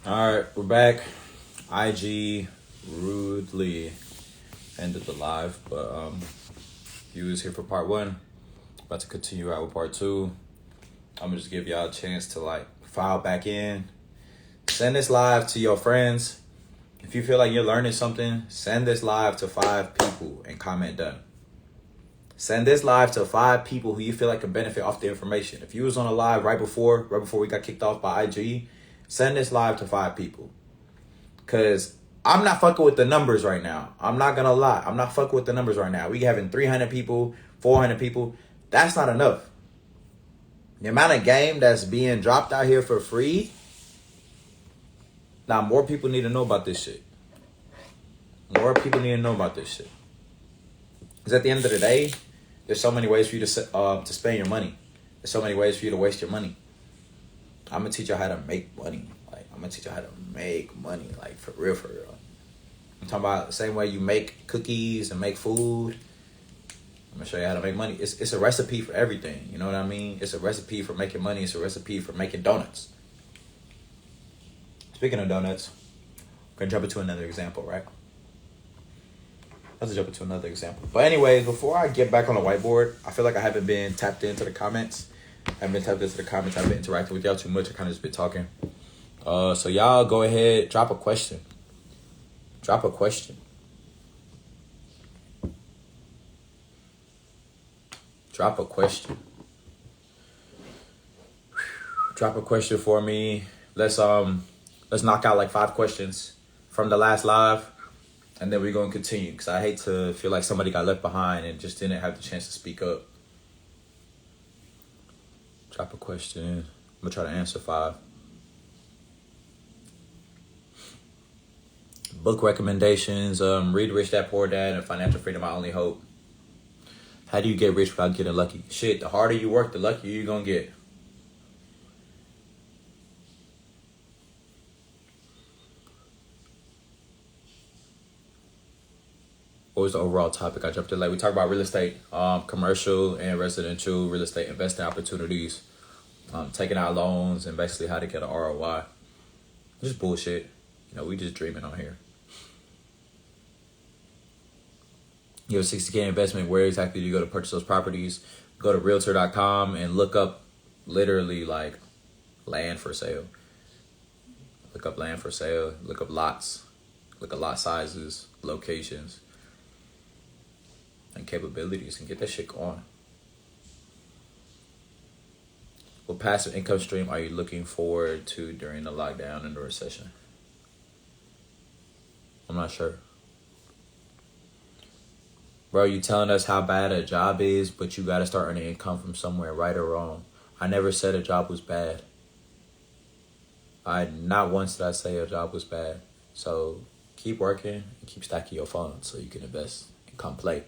All right, we're back. IG rudely ended the live, but you was here for part one. About to continue out with part two. I'm gonna just give y'all a chance to like file back in. Send this live to your friends. If you feel like you're learning something, send this live to 5 people and comment done. Send this live to 5 people who you feel like can benefit off the information. If you was on a live right before we got kicked off by IG, send this live to 5 people. Cause I'm not fucking with the numbers right now. I'm not gonna lie. I'm not fucking with the numbers right now. We having 300 people, 400 people. That's not enough. The amount of game that's being dropped out here for free. Now more people need to know about this shit. More people need to know about this shit. Because at the end of the day, there's so many ways for you to spend your money. There's so many ways for you to waste your money. I'm gonna teach you how to make money. Like I'm gonna teach you how to make money. Like for real, for real. I'm talking about the same way you make cookies and make food. I'm gonna show you how to make money. It's a recipe for everything. You know what I mean? It's a recipe for making money. It's a recipe for making donuts. Speaking of donuts, I'm gonna jump into another example, right? Let's jump into another example. But anyways, before I get back on the whiteboard, I feel like I haven't been tapped into the comments. I've been interacting with y'all too much. I kind of just been talking. So y'all go ahead, drop a question. Drop a question. Drop a question. Drop a question for me. Let's knock out like 5 questions from the last live. And then we're going to continue because I hate to feel like somebody got left behind and just didn't have the chance to speak up. Drop a question. I'm going to try to answer 5. Book recommendations. Read Rich Dad Poor Dad and Financial Freedom, My Only Hope. How do you get rich without getting lucky? Shit, the harder you work, the luckier you're going to get. What was the overall topic I jumped in? Like we talked about real estate, commercial and residential real estate investing opportunities, taking out loans, and basically how to get an ROI. Just bullshit. You know, we just dreaming on here. You have a 60K investment. Where exactly do you go to purchase those properties? Go to realtor.com and look up literally like land for sale. Look up land for sale. Look up lots. Look at lot sizes, locations, and capabilities, and get that shit going. What passive income stream are you looking forward to during the lockdown and the recession? I'm not sure. Bro, you telling us how bad a job is, but you got to start earning income from somewhere, right or wrong. I never said a job was bad. Not once did I say a job was bad. So keep working and keep stacking your funds so you can invest and come play.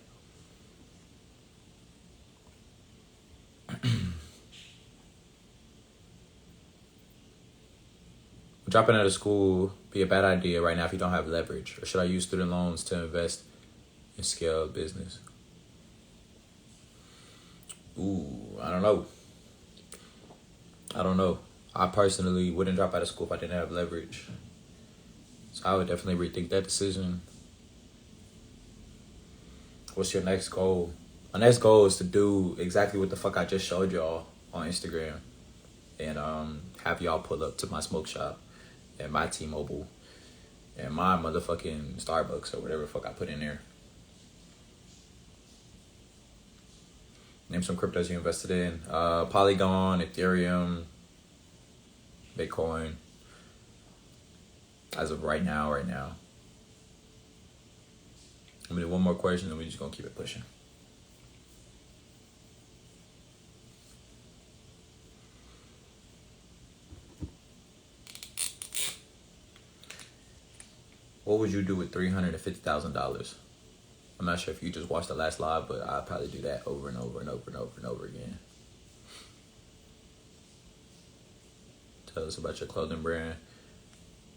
Dropping out of school be a bad idea right now if you don't have leverage? Or should I use student loans to invest and scale a business? Ooh, I don't know. I personally wouldn't drop out of school if I didn't have leverage. So I would definitely rethink that decision. What's your next goal? My next goal is to do exactly what the fuck I just showed y'all on Instagram. And have y'all pull up to my smoke shop and my T-Mobile and my motherfucking Starbucks or whatever the fuck I put in there. Name some cryptos you invested in. Polygon, Ethereum, Bitcoin. As of right now. I'm gonna do one more question and we're just gonna keep it pushing. What would you do with $350,000? I'm not sure if you just watched the last live, but I'd probably do that over and over and over and over and over again. Tell us about your clothing brand.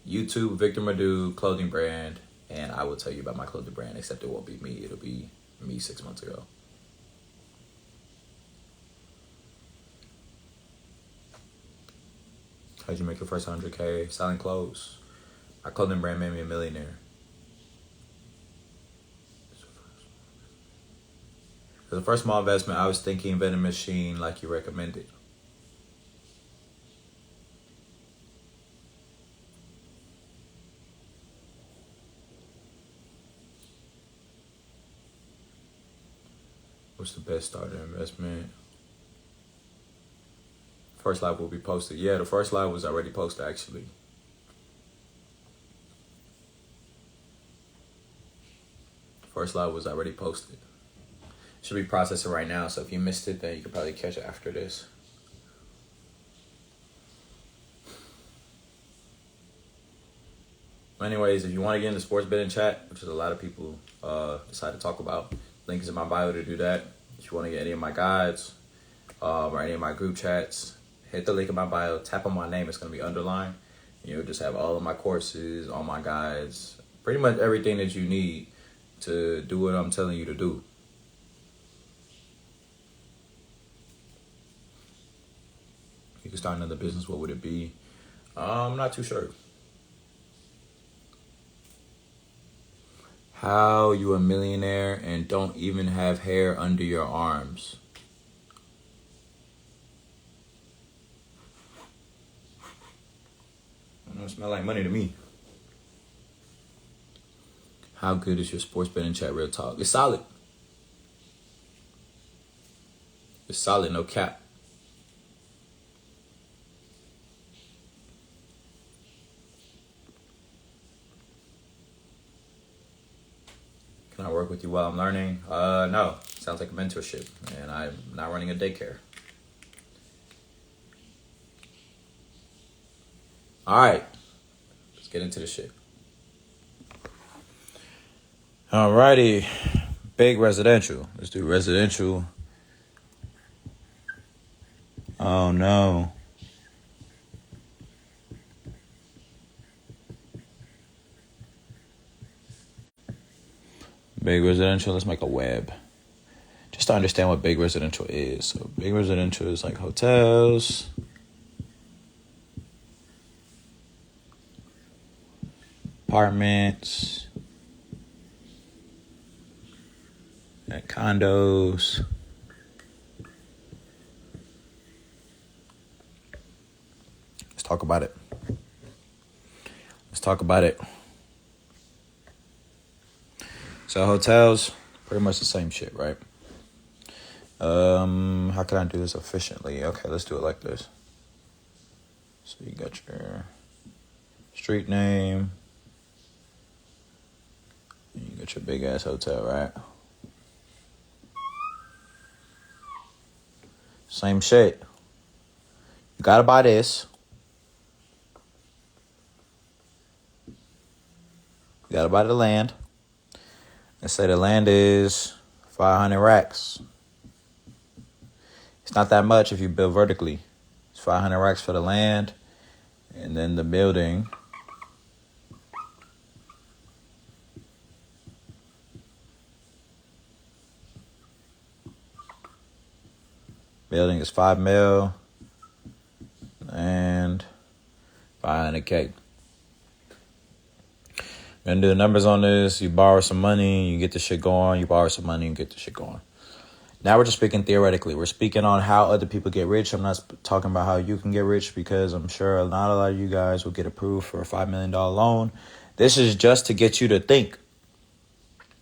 YouTube, Victor Madu, clothing brand, and I will tell you about my clothing brand, except it won't be me. It'll be me 6 months ago. How'd you make your first 100K? Selling clothes. My clothing brand made me a millionaire. For the first small investment, I was thinking vending machine like you recommended. What's the best starter investment? First live will be posted. Yeah, the first live was already posted, actually. First live was already posted. Should be processing right now, so if you missed it, then you can probably catch it after this. Anyways, if you want to get in the sports betting chat, which is a lot of people decide to talk about, link is in my bio to do that. If you want to get any of my guides or any of my group chats, hit the link in my bio, tap on my name, it's going to be underlined. You'll just have all of my courses, all my guides, pretty much everything that you need to do what I'm telling you to do. You can start another business, what would it be? I'm not too sure. How you a millionaire and don't even have hair under your arms? I don't smell like money to me. How good is your sports betting chat? Real talk. It's solid. It's solid, no cap. Can I work with you while I'm learning? No. Sounds like a mentorship, and I'm not running a daycare. All right. Let's get into the shit. Alrighty. Big residential. Let's do residential. Oh, no. Big residential. Let's make a web. Just to understand what big residential is. So big residential is like hotels, apartments, and condos. Let's talk about it. So hotels, pretty much the same shit, right? How can I do this efficiently? Okay, let's do it like this. So you got your street name. You got your big ass hotel, right? Same shit. You gotta buy this. You gotta buy the land. Let's say the land is 500 racks. It's not that much if you build vertically. It's 500 racks for the land. And then the building. Building is $5 million. And 500K. Gonna do the numbers on this. You borrow some money, you get the shit going. You borrow some money, you get the shit going. Now we're just speaking theoretically. We're speaking on how other people get rich. I'm not talking about how you can get rich because I'm sure not a lot of you guys will get approved for a $5 million loan. This is just to get you to think.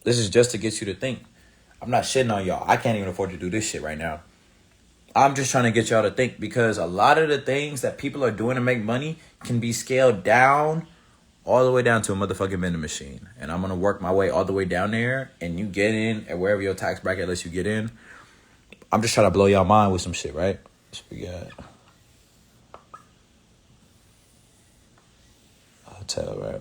I'm not shitting on y'all. I can't even afford to do this shit right now. I'm just trying to get y'all to think because a lot of the things that people are doing to make money can be scaled down all the way down to a motherfucking vending machine. And I'm going to work my way all the way down there. And you get in at wherever your tax bracket lets you get in. I'm just trying to blow y'all mind with some shit, right? So we got a hotel, right?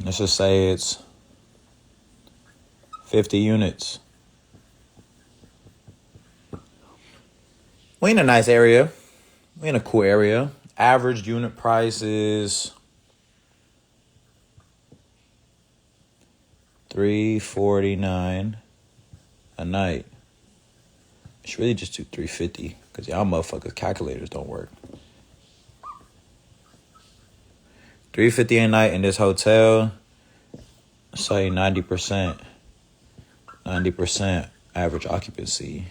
Let's just say it's 50 units. We in a nice area. We in a cool area. Average unit price is $349 a night. I should really just do $350 because y'all motherfuckers calculators don't work. $350 a night in this hotel. Say 90%. 90% average occupancy.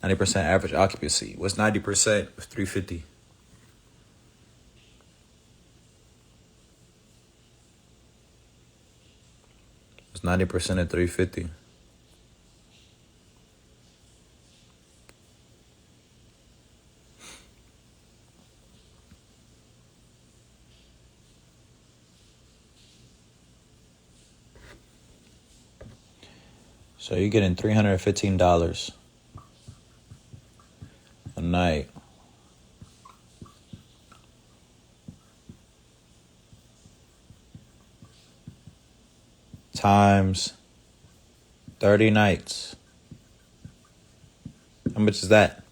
90% average occupancy. What's 90% of 350? What's 90% of 350? So you're getting $315 a night. Times 30 nights. How much is that?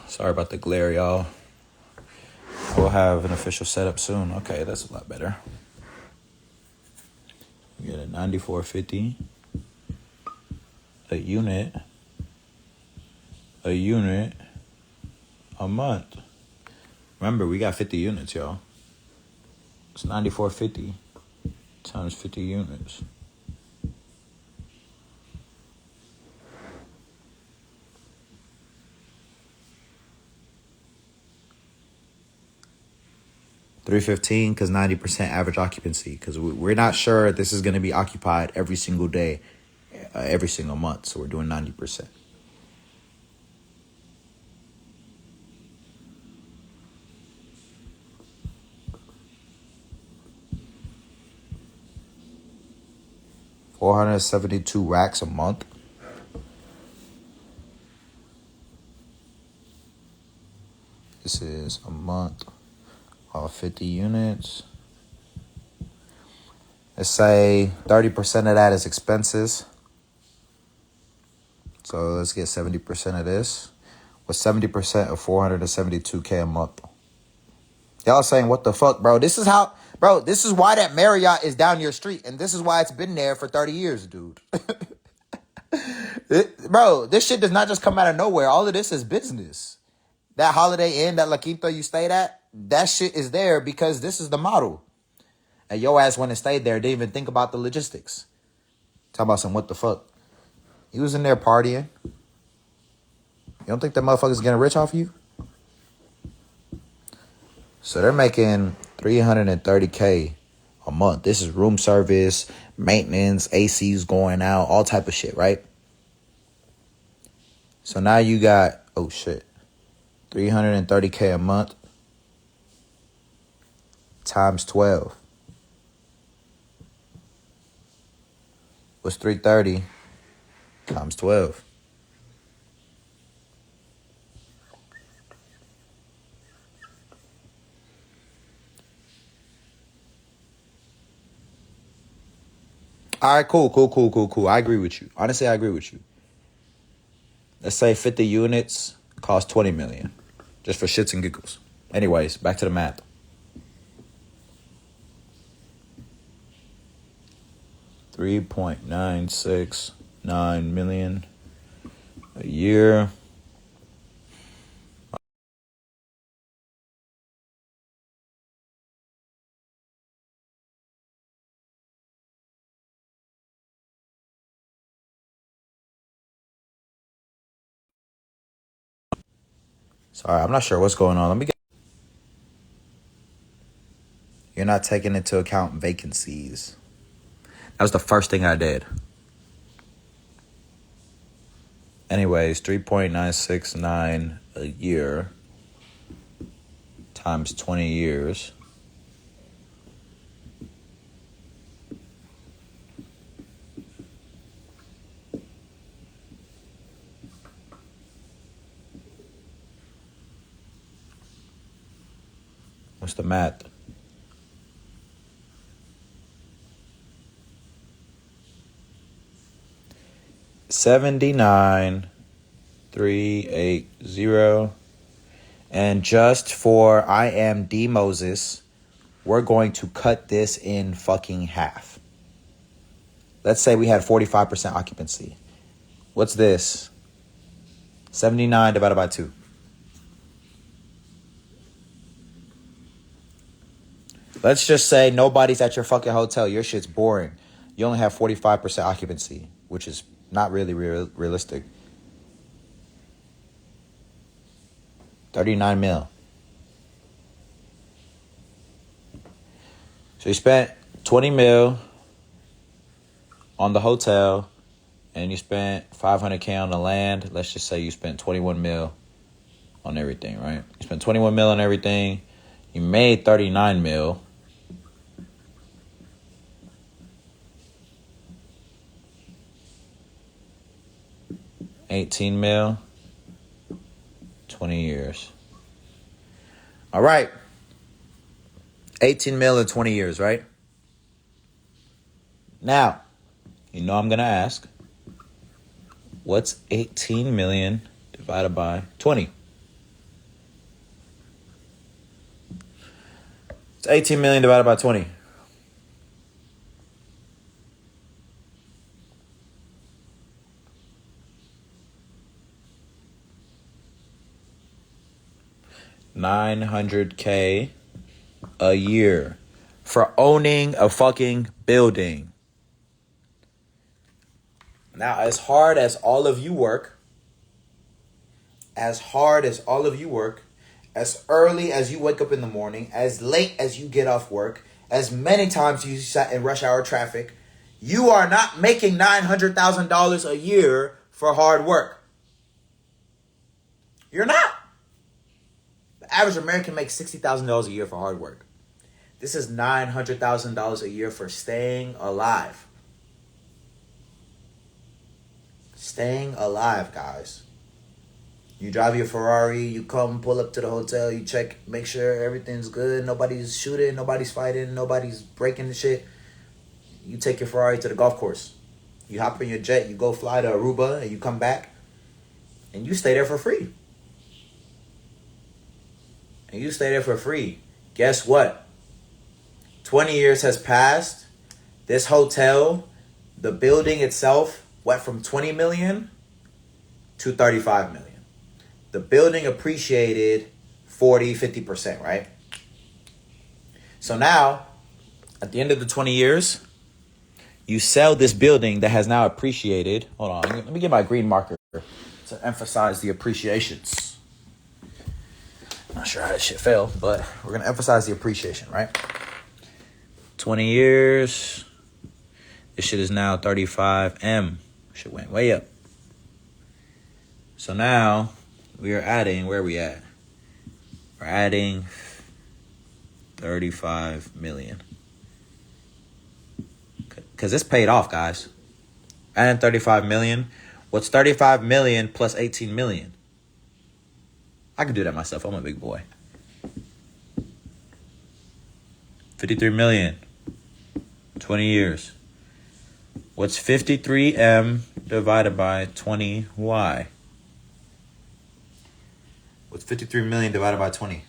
Sorry about the glare, y'all. We'll have an official setup soon. Okay, that's a lot better. You get a $94.50 a unit a month. Remember, we got 50 units, y'all. It's $94.50 times 50 units. $315 because 90% average occupancy. Because we're not sure this is going to be occupied every single day, every single month. So we're doing 90%. $472 a month. This is a month of 50 units. Let's say 30% of that is expenses. So let's get 70% of this. What's 70% of $472K a month? Y'all saying, what the fuck, bro? This is why that Marriott is down your street. And this is why it's been there for 30 years, dude. Bro, this shit does not just come out of nowhere. All of this is business. That Holiday Inn, that La Quinta you stayed at, that shit is there because this is the model. And your ass went and stayed there, didn't even think about the logistics. Talk about some what the fuck. You was in there partying. You don't think that motherfucker's getting rich off you? So they're making $330K a month. This is room service, maintenance, ACs going out, all type of shit, right? So now you got, oh shit, $330K a month times 12. What's 330 times 12? All right, cool. I agree with you. Honestly, I agree with you. Let's say 50 units cost $20 million. Just for shits and giggles. Anyways, back to the math. $3.969 million a year. Sorry, I'm not sure what's going on. Let me get. You're not taking into account vacancies. That was the first thing I did. Anyways, 3.969 a year times 20 years. What's the math? 79,380. And just for I am D Moses, we're going to cut this in fucking half. Let's say we had 45% occupancy. What's this? 79 divided by 2. Let's just say nobody's at your fucking hotel. Your shit's boring. You only have 45% occupancy, which is not really realistic. 39 mil. So you spent 20 mil on the hotel, and you spent 500K on the land. Let's just say you spent 21 mil on everything, right? You spent 21 mil on everything. You made 39 mil. $18 mil. 20 years. All right. 18 mil in 20 years, right? Now, you know I'm going to ask, what's 18 million divided by 20? It's 18 million divided by 20. $900K a year for owning a fucking building. Now, as hard as all of you work, as early as you wake up in the morning, as late as you get off work, as many times you sat in rush hour traffic, you are not making $900,000 a year for hard work. You're not. The average American makes $60,000 a year for hard work. This is $900,000 a year for staying alive. Staying alive, guys. You drive your Ferrari, you come, pull up to the hotel, you check, make sure everything's good, nobody's shooting, nobody's fighting, nobody's breaking the shit. You take your Ferrari to the golf course. You hop in your jet, you go fly to Aruba, and you come back, and you stay there for free. Guess what? 20 years has passed. This hotel, the building itself, went from 20 million to 35 million. The building appreciated 40-50%, right? So now, at the end of the 20 years, you sell this building that has now appreciated. Hold on, let me get my green marker to emphasize the appreciations. Not sure how this shit fell, but we're going to emphasize the appreciation, right? 20 years. This shit is now 35M. Shit went way up. So now we are adding, where are we at? We're adding 35 million. Because it's paid off, guys. Adding 35 million. What's 35 million plus 18 million? I can do that myself. I'm a big boy. 53 million. 20 years. What's 53M divided by 20Y? What's 53 million divided by 20?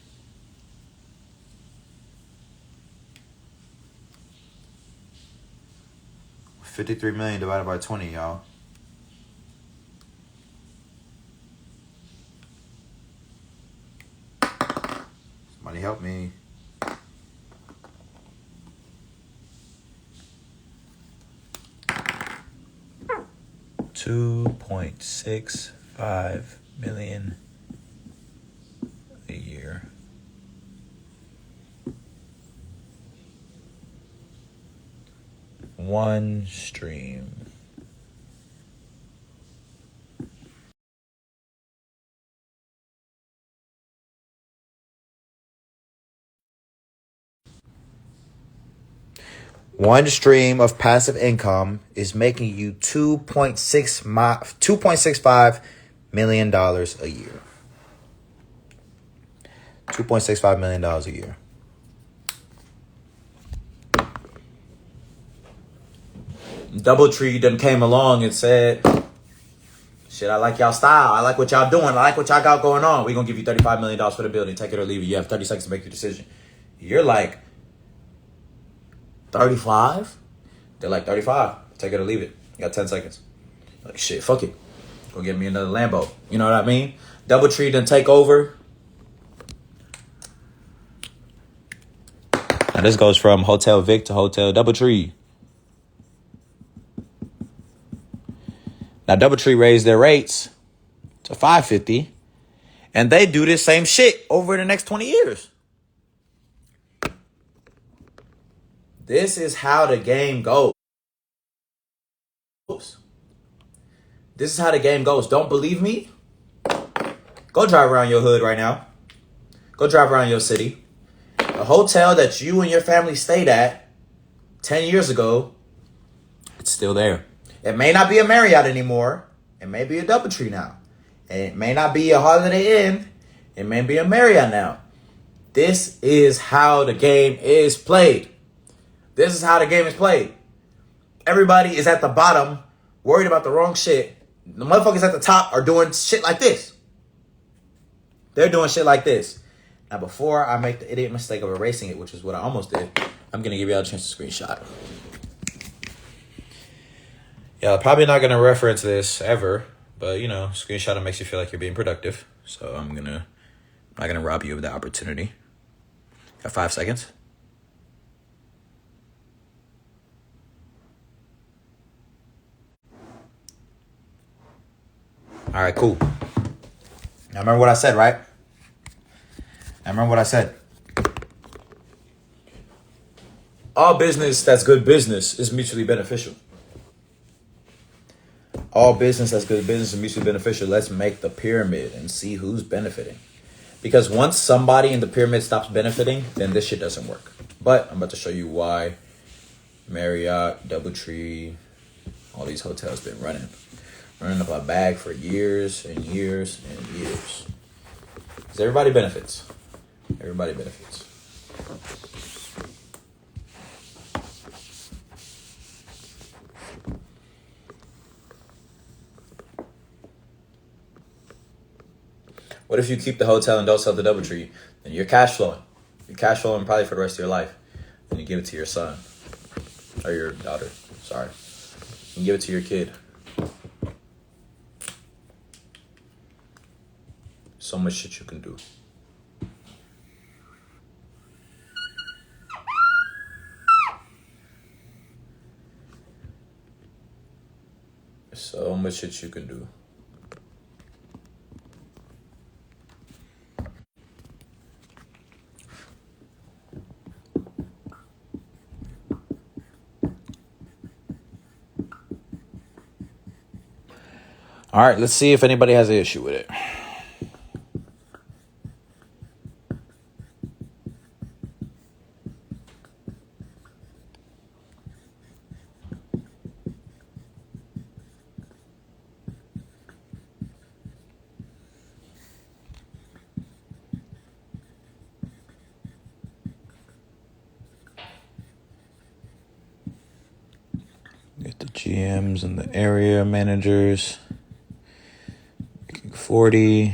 $53 million divided by 20, y'all. Somebody help me. $2.65 million a year. One stream. One stream of passive income is making you $2.65 million a year. $2.65 million a year. DoubleTree done came along and said, Shit, I like y'all style. I like what y'all doing. I like what y'all got going on. We're going to give you $35 million for the building. Take it or leave it. You have 30 seconds to make your decision. You're like, 35? They're like, 35. Take it or leave it. You got 10 seconds. Like, shit, fuck it. Go get me another Lambo. You know what I mean? Doubletree done take over. Now this goes from Hotel Vic to Hotel Doubletree. Now Doubletree raised their rates to $550, and they do this same shit over the next 20 years. This is how the game goes. This is how the game goes. Don't believe me? Go drive around your hood right now. Go drive around your city. The hotel that you and your family stayed at 10 years ago, it's still there. It may not be a Marriott anymore. It may be a Doubletree now. And it may not be a Holiday Inn. It may be a Marriott now. This is how the game is played. This is how the game is played. Everybody is at the bottom, worried about the wrong shit. The motherfuckers at the top are doing shit like this. They're doing shit like this. Now, before I make the idiot mistake of erasing it, which is what I almost did, I'm going to give y'all a chance to screenshot. Yeah, probably not going to reference this ever, but, you know, screenshotting makes you feel like you're being productive. So I'm not going to rob you of that opportunity. Got 5 seconds. All right, cool. Now, remember what I said, right? All business that's good business is mutually beneficial. All business that's good business is mutually beneficial. Let's make the pyramid and see who's benefiting. Because once somebody in the pyramid stops benefiting, then this shit doesn't work. But I'm about to show you why Marriott, Doubletree, all these hotels been running up a bag for years and years and years. Because everybody benefits. Everybody benefits. What if you keep the hotel and don't sell the Doubletree? Then you're cash flowing. You're cash flowing probably for the rest of your life. And you give it to your son. Or your daughter. Sorry. You give it to your kid. So much shit you can do. So much shit you can do. All right, let's see if anybody has an issue with it. Get the GMs and the area managers. 40.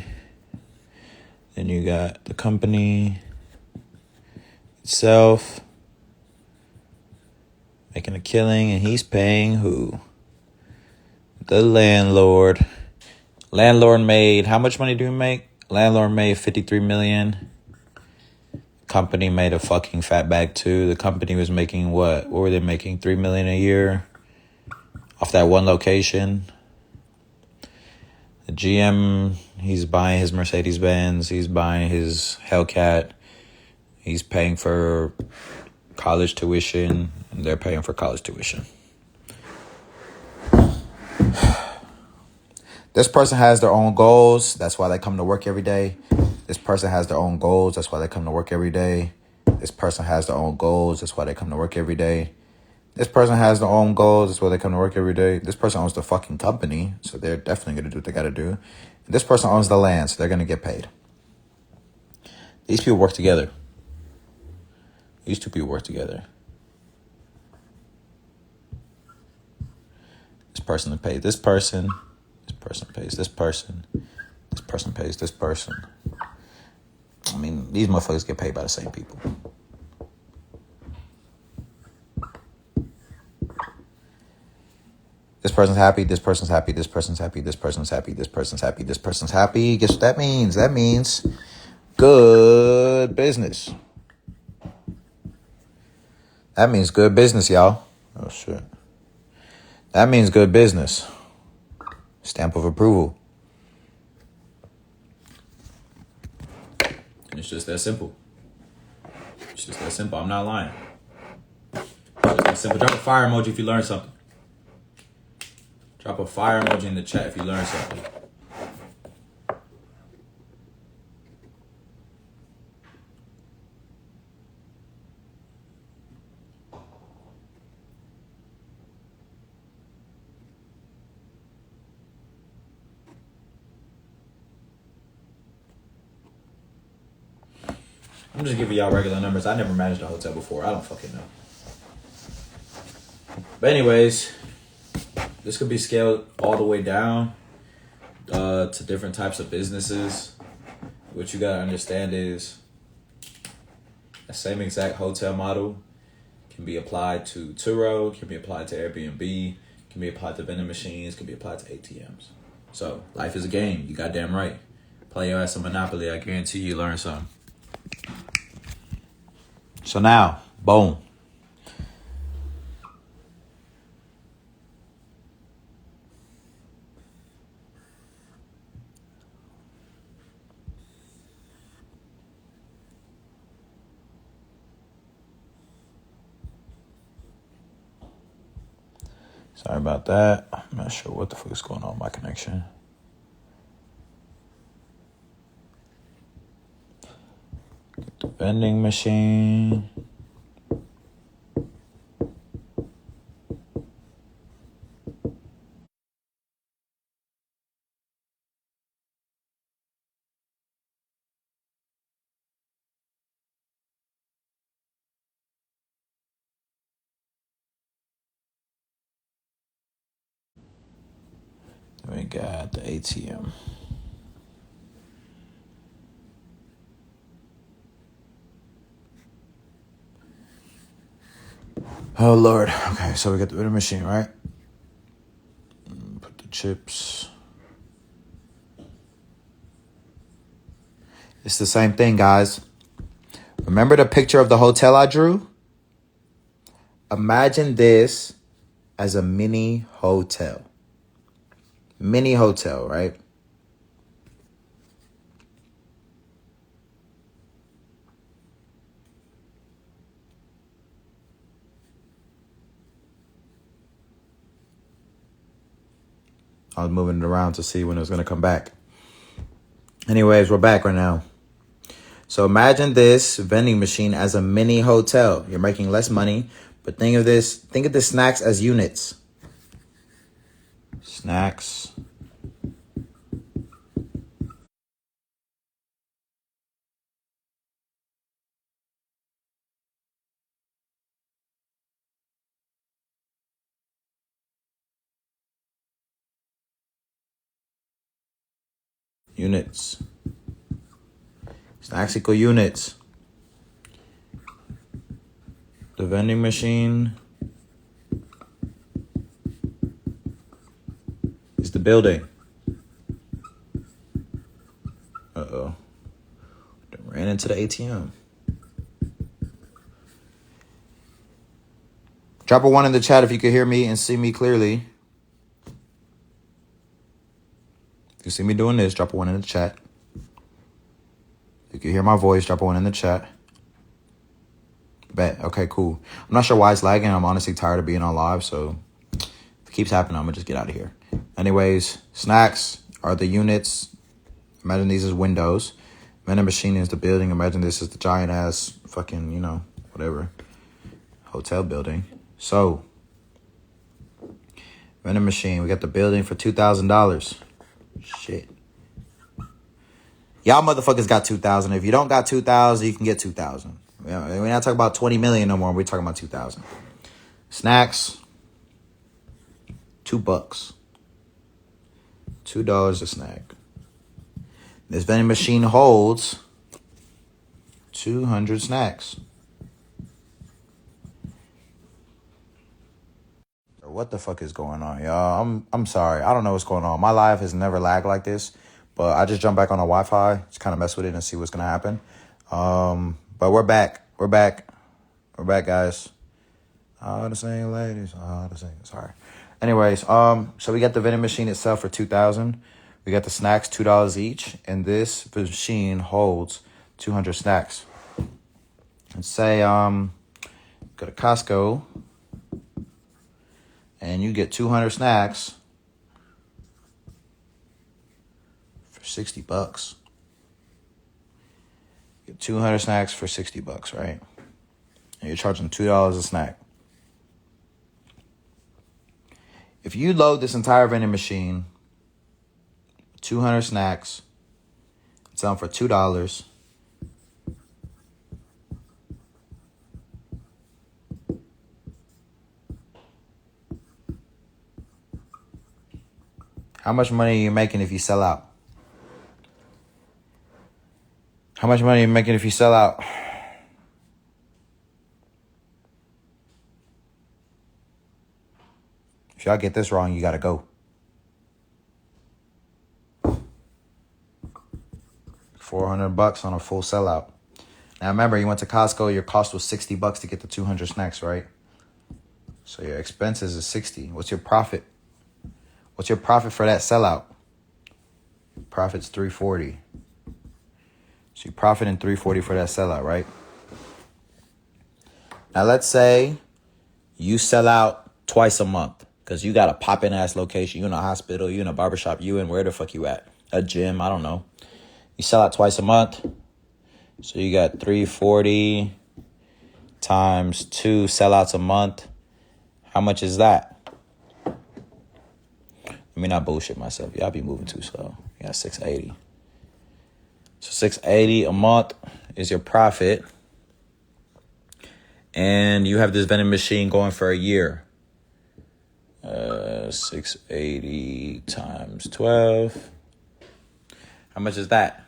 Then you got the company itself making a killing, and he's paying who? The landlord. Landlord made, how much money do we make? Landlord made $53 million. Company made a fucking fat bag too. The company was making what? What were they making? $3 million a year off that one location. The GM, he's buying his Mercedes-Benz. He's buying his Hellcat. He's paying for college tuition. And they're paying for college tuition. This person has their own goals. That's why they come to work every day. This person has their own goals. That's why they come to work every day. This person has their own goals. That's why they come to work every day. This person has their own goals. That's why they come to work every day. This person owns the fucking company, so they're definitely going to do what they got to do. And this person owns the land, so they're going to get paid. These people work together. These two people work together. This person to pay this person person pays this person. This person pays this person. I mean, these motherfuckers get paid by the same people. This person's happy, this person's happy, this person's happy, this person's happy, this person's happy, this person's happy. Guess what that means? That means good business. That means good business, y'all. Oh, shit. That means good business. Stamp of approval. And it's just that simple. It's just that simple. I'm not lying. It's just that simple. Drop a fire emoji if you learn something. Drop a fire emoji in the chat if you learn something. I'm just giving y'all regular numbers. I never managed a hotel before. I don't fucking know. But anyways, this could be scaled all the way down to different types of businesses. What you gotta understand is the same exact hotel model can be applied to Turo, can be applied to Airbnb, can be applied to vending machines, can be applied to ATMs. So life is a game. You goddamn right. Play your ass a Monopoly. I guarantee you learn something. So now, boom. Sorry about that. I'm not sure what the fuck is going on with my connection. Get the vending machine. Then we got the ATM. Oh, Lord. Okay, so we got the vending machine, right? Put the chips. It's the same thing, guys. Remember the picture of the hotel I drew? Imagine this as a mini hotel. Mini hotel, right? I was moving it around to see when it was going to come back. Anyways, we're back right now. So imagine this vending machine as a mini hotel. You're making less money, but think of the snacks as units. Snacks. Units. Snacks equal units. The vending machine is the building. Uh-oh. Ran into the ATM. Drop a 1 in the chat if you can hear me and see me clearly. If you see me doing this, drop a 1 in the chat. If you can hear my voice, drop a 1 in the chat. Bet. Okay, cool. I'm not sure why it's lagging. I'm honestly tired of being on live, so if it keeps happening, I'm going to just get out of here. Anyways, snacks are the units. Imagine these as windows. Vending machine is the building. Imagine this is the giant-ass fucking, whatever, hotel building. So, vending machine. We got the building for $2,000. Shit. Y'all motherfuckers got 2,000. If you don't got 2,000, you can get 2,000. We're not talking about 20 million no more. We're talking about 2,000. Snacks, $2. $2 a snack. This vending machine holds 200 snacks. What the fuck is going on, y'all? I'm sorry. I don't know what's going on. My live has never lagged like this, but I just jumped back on the Wi-Fi. Just kind of mess with it and see what's gonna happen. But we're back. We're back, guys. All the same ladies. All the same. Sorry. Anyways, so we got the vending machine itself for $2,000. We got the snacks, $2 each, and this machine holds 200 snacks. And say, go to Costco, and you get 200 snacks for $60. Get 200 snacks for $60, right? And you're charging $2 a snack. If you load this entire vending machine, 200 snacks, sell them for $2. How much money are you making if you sell out? How much money are you making if you sell out? If y'all get this wrong, you gotta go. $400 on a full sellout. Now remember, you went to Costco, your cost was $60 to get the 200 snacks, right? So your expenses is $60. What's your profit? What's your profit for that sellout? Profit's $340. So you profit in $340 for that sellout, right? Now let's say you sell out twice a month because you got a poppin' ass location. You in a hospital, you in a barbershop, you in where the fuck you at? A gym, I don't know. You sell out twice a month. So you got $340 times 2 sellouts a month. How much is that? Let me not bullshit myself. Y'all be moving too slow. You got $680. So $680 a month is your profit. And you have this vending machine going for a year. 680 times 12. How much is that?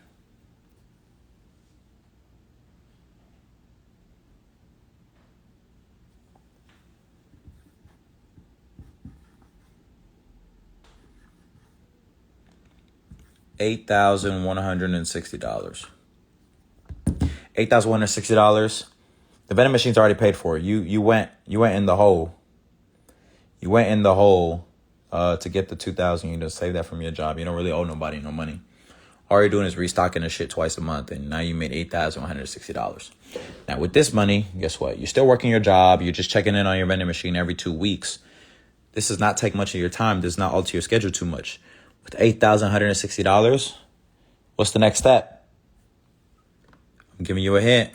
$8,160. $8,160. The vending machine's already paid for. You went in the hole. You went in the hole to get the $2,000. You just save that from your job. You don't really owe nobody no money. All you're doing is restocking the shit twice a month, and now you made $8,160. Now with this money, guess what? You're still working your job. You're just checking in on your vending machine every 2 weeks. This does not take much of your time. Does not alter your schedule too much. With $8,160, what's the next step? I'm giving you a hint.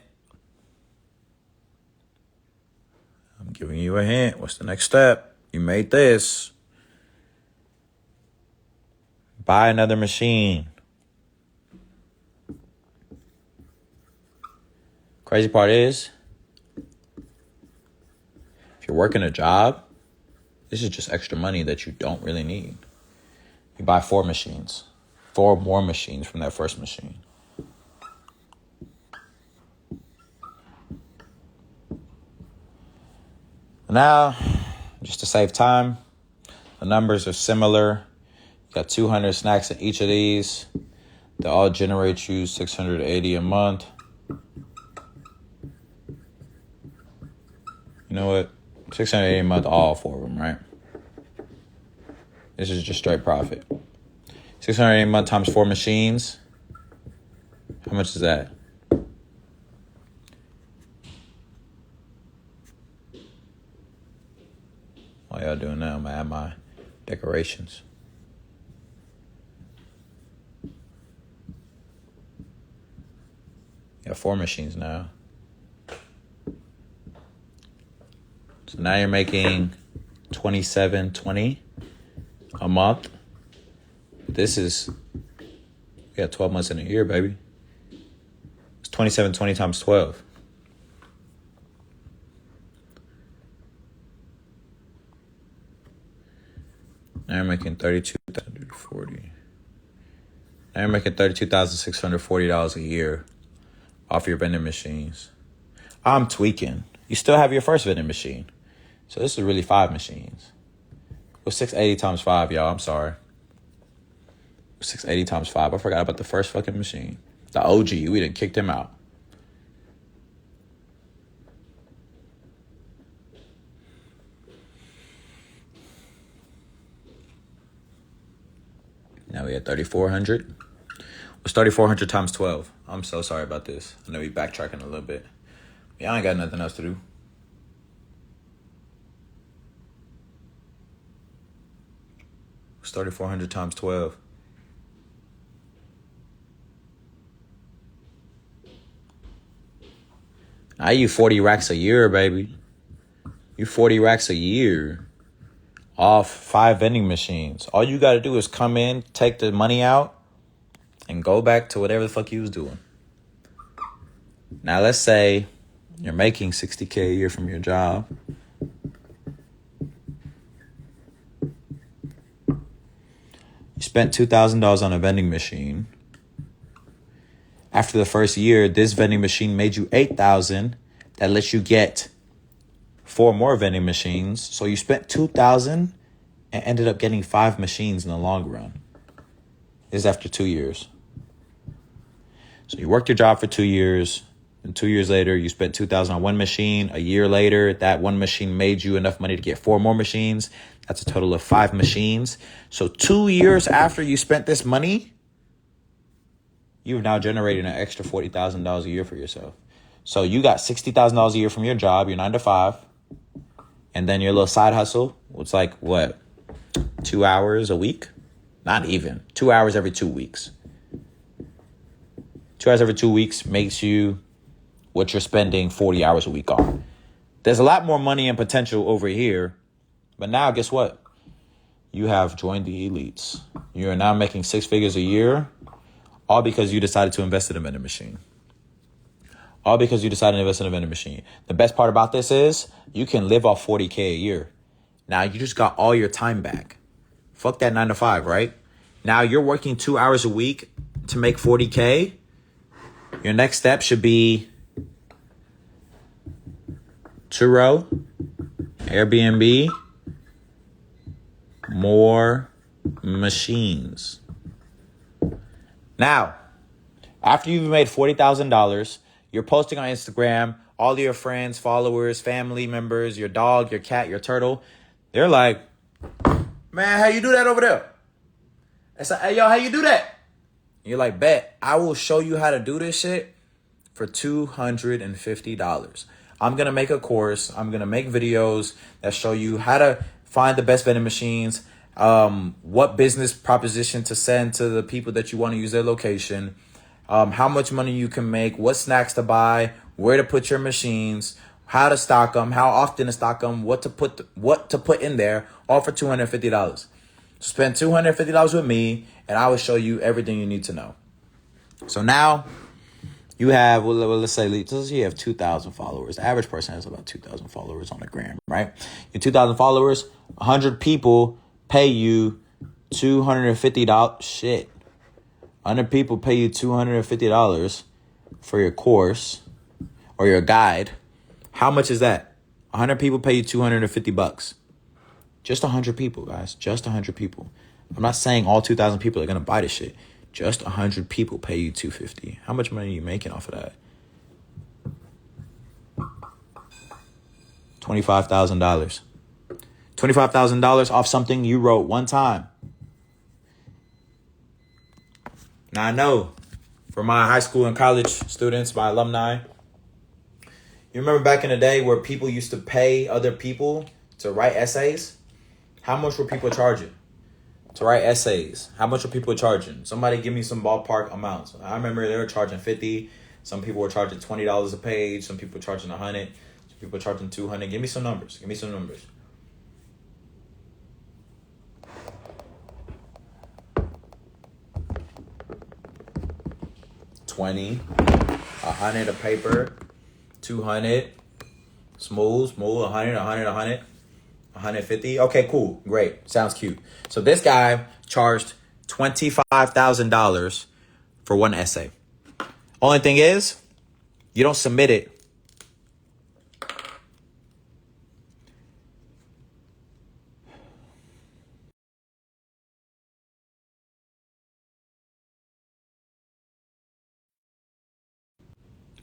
What's the next step? You made this. Buy another machine. Crazy part is, if you're working a job, this is just extra money that you don't really need. You buy 4 machines. 4 more machines from that first machine. Now, just to save time, the numbers are similar. You got 200 snacks in each of these. They all generate you $680 a month. You know what? $680 a month, all 4 of them, right? This is just straight profit. $680 a month times 4 machines. How much is that? While y'all doing that, I'm gonna add my decorations. You got 4 machines now. So now you're making $27.20 a month. This is, we got 12 months in a year, baby. It's $27.20 times 12. Now you're making $32,240. Now you're making $32,640 a year off your vending machines. I'm tweaking. You still have your first vending machine. So this is really 5 machines. Well, 680 times 5, y'all. I'm sorry. 680 times 5. I forgot about the first fucking machine. The OG. We done kicked him out. Now we at 3,400. What's 3,400 times 12? I'm so sorry about this. I know we backtracking a little bit. Yeah, I ain't got nothing else to do. What's 3,400 times 12? Now you 40 racks a year, baby. You 40 racks a year off 5 vending machines. All you got to do is come in, take the money out, and go back to whatever the fuck you was doing. Now, let's say you're making $60K a year from your job. You spent $2,000 on a vending machine. After the first year, this vending machine made you $8,000. That lets you get 4 more vending machines. So you spent $2,000 and ended up getting 5 machines in the long run. This is after 2 years. So you worked your job for 2 years, and 2 years later, you spent $2,000 on one machine. A year later, that one machine made you enough money to get 4 more machines. That's a total of 5 machines. So 2 years after you spent this money, you've now generated an extra $40,000 a year for yourself. So you got $60,000 a year from your job, your 9 to 5, and then your little side hustle. It's like, what, 2 hours a week? Not even. 2 hours every 2 weeks. 2 hours every 2 weeks makes you what you're spending 40 hours a week on. There's a lot more money and potential over here. But now, guess what? You have joined the elites. You are now making 6 figures a year, all because you decided to invest in a vending machine. All because you decided to invest in a vending machine. The best part about this is you can live off $40K a year. Now, you just got all your time back. Fuck that 9 to 5, right? Now, you're working 2 hours a week to make $40K. Your next step should be Turo, Airbnb, more machines. Now, after you've made $40,000, you're posting on Instagram, all of your friends, followers, family members, your dog, your cat, your turtle. They're like, man, how you do that over there? It's like, hey, yo, how you do that? You're like, bet, I will show you how to do this shit for $250. I'm going to make a course. I'm going to make videos that show you how to find the best vending machines, what business proposition to send to the people that you want to use their location, how much money you can make, what snacks to buy, where to put your machines, how to stock them, how often to stock them, what to put in there, all for $250. Spend $250 with me, and I will show you everything you need to know. So now you have, let's say you have 2,000 followers. The average person has about 2,000 followers on the gram, right? Your 2,000 followers, 100 people pay you $250. Shit. 100 people pay you $250 for your course or your guide. How much is that? 100 people pay you $250. Just 100 people, guys. Just 100 people. I'm not saying all 2,000 people are going to buy this shit. Just 100 people pay you $250. How much money are you making off of that? $25,000. $25,000 off something you wrote one time. Now, I know for my high school and college students, my alumni, you remember back in the day where people used to pay other people to write essays? How much were people charging to write essays? How much were people charging? Somebody give me some ballpark amounts. I remember they were charging $50. Some people were charging $20 a page. Some people were charging $100. Some people were charging $200. Give me some numbers. Give me some numbers. $20, $100 a paper, $200, smooth, $100, $150. Okay, cool, great, sounds cute. So this guy charged $25,000 for one essay. Only thing is, you don't submit it.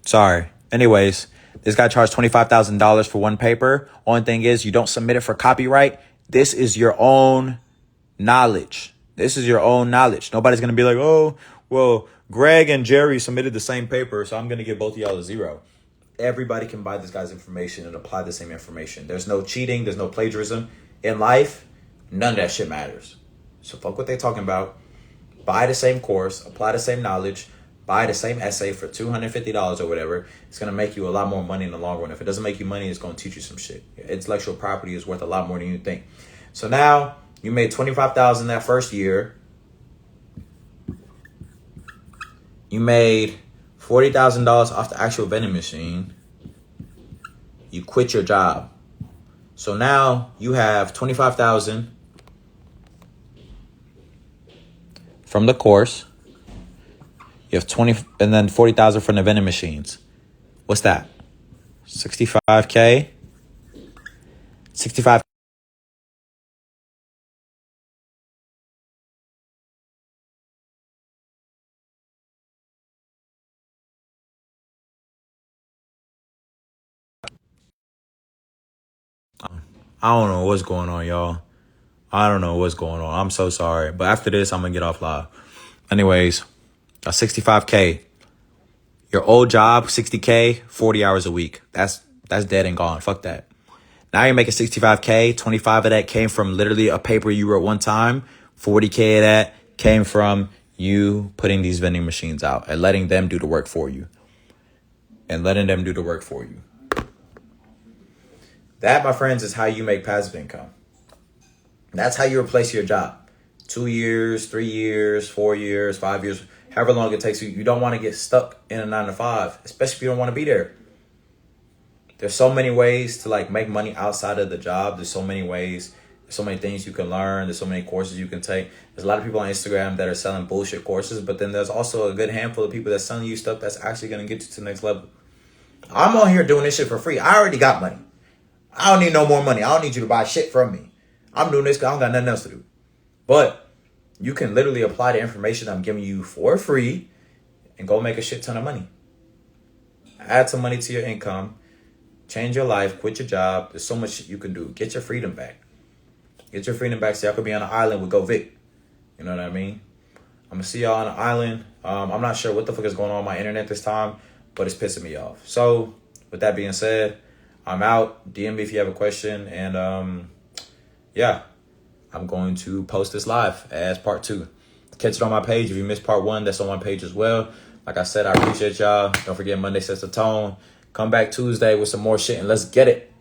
Sorry. Anyways, this guy charged $25,000 for one paper. Only thing is, you don't submit it for copyright. This is your own knowledge. This is your own knowledge. Nobody's going to be like, oh, well, Greg and Jerry submitted the same paper, so I'm going to give both of y'all a 0. Everybody can buy this guy's information and apply the same information. There's no cheating. There's no plagiarism. In life, none of that shit matters. So fuck what they talking about. Buy the same course. Apply the same knowledge. Buy the same essay for $250 or whatever. It's going to make you a lot more money in the long run. If it doesn't make you money, it's going to teach you some shit. Intellectual property is worth a lot more than you think. So now you made $25,000 that first year. You made $40,000 off the actual vending machine. You quit your job. So now you have $25,000 from the course. You have 20 and then 40,000 from the vending machines. What's that? 65K. 65. I don't know what's going on, y'all. I don't know what's going on. I'm so sorry. But after this, I'm going to get off live. Anyways, 65K. Your old job, 60K, 40 hours a week. That's dead and gone. Fuck that. Now you're making 65K. 25 of that came from literally a paper you wrote one time. 40K of that came from you putting these vending machines out and letting them do the work for you. That, my friends, is how you make passive income. That's how you replace your job. 2 years, 3 years, 4 years, 5 years, however long it takes you. You don't want to get stuck in a 9 to 5, especially if you don't want to be there. There's so many ways to make money outside of the job. There's so many ways. There's so many things you can learn. There's so many courses you can take. There's a lot of people on Instagram that are selling bullshit courses, but then there's also a good handful of people that's selling you stuff that's actually going to get you to the next level. I'm on here doing this shit for free. I already got money. I don't need no more money. I don't need you to buy shit from me. I'm doing this because I don't got nothing else to do. But you can literally apply the information I'm giving you for free and go make a shit ton of money. Add some money to your income. Change your life. Quit your job. There's so much shit you can do. Get your freedom back. Get your freedom back so y'all could be on an island with Go Vic. You know what I mean? I'm going to see y'all on an island. I'm not sure what the fuck is going on my internet this time, but it's pissing me off. So with that being said, I'm out. DM me if you have a question. And yeah, I'm going to post this live as part 2. Catch it on my page. If you missed part 1, that's on my page as well. Like I said, I appreciate y'all. Don't forget Monday sets the tone. Come back Tuesday with some more shit and let's get it.